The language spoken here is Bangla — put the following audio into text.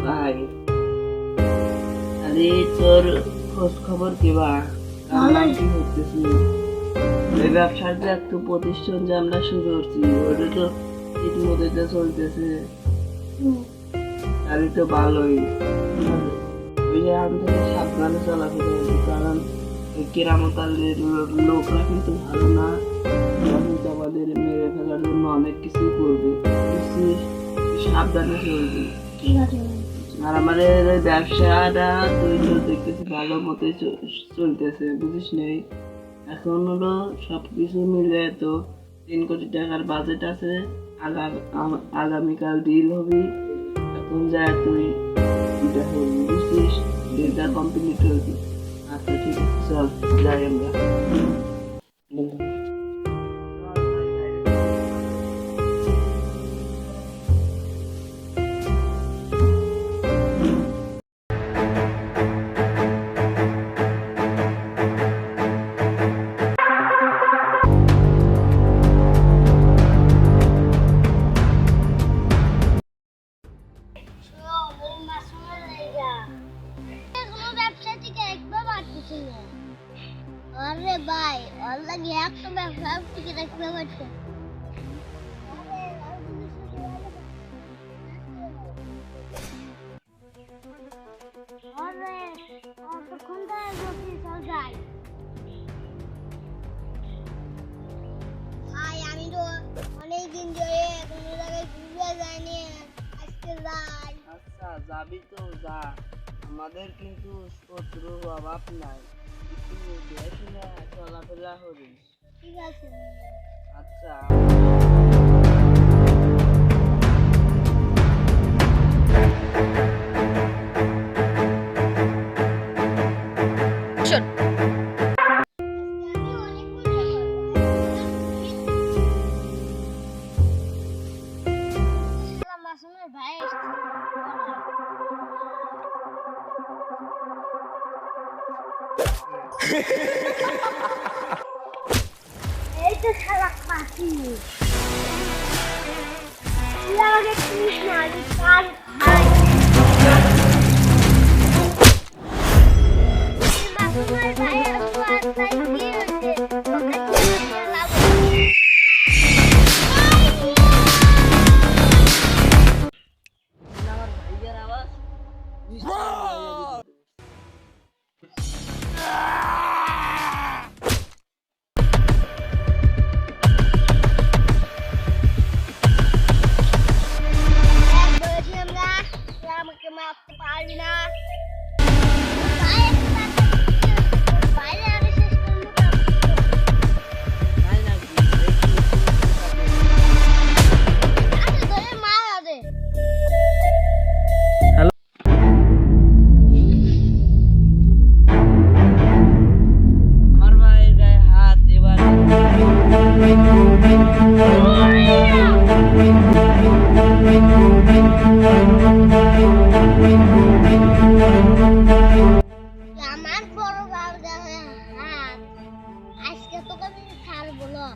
ভাই, আরে তোর খোঁজ খবর কিবা কেমন কি হতেছি? এই ব্যবসার যে একটু প্রতিষ্ঠান যে আমরা শুরু করছি ওটা তো ঠিক মতো যে চলতেছে, তাহলে তো ভালোই। ওই যে এখান থেকে সাবধানে চলাফেরা করবি, কারণ এই কেরামতালের লোকরা কিন্তু ভালো না। ওরা কিন্তু আমাদের মেরে ফেলার জন্য অনেক কিছু করবে, বুঝছিস? সাবধানে চলবি। ঠিক আছে ভাই। আর আমাদের এই ব্যবসাটা তুই তো দেখতেছি ভালো মতোই চলতেছে, বুঝিস নেই? এখন হলো সবকিছু মিলে তো 3 কোটি টাকার বাজেট আছে। আগামীকাল ডিল হবি। এখন যা তুই এটা হবি, বুঝছিস? ডিলটা কমপ্লিট হবি। আচ্ছা ঠিক আছে, চল যাই আমরা। আরে ভাই, ওর লাগে একটা ব্যবসা টিকে রাখতে পারছে। আরে কতক্ষণ ধরে বসে চল যাই। ভাই আমি তো অনেকদিন ধরে কোনো জায়গায় ঘুরতে যাইনি, আজকে যাই। আচ্ছা যাবি তো যা, আমাদের কিন্তু শত্রুর অভাব নাই, একটু দেখে শুনে চলাফেরা করিস। ঠিক আছে। আচ্ছা। আমি অনেক মজা করবো। মাসুমের ভাই এই তো শালা পাখি লাগে কৃষ্ণ আজ কাল ভাই মাসুমের ভাই আর তাই কি হচ্ছে ওকে কি লাভ আমার ভাইয়ের আওয়াজ বলেছি আমরা আমাকে মারতে পারবি না বাইরে আগে শেষ করবো তাই নাকি? আগে ধরে মার আগে আমার ভাইয়ের গায়ে হাত এবার আমার বড় বাবুর হাত আজকে তোকে আমি ছাড়বো না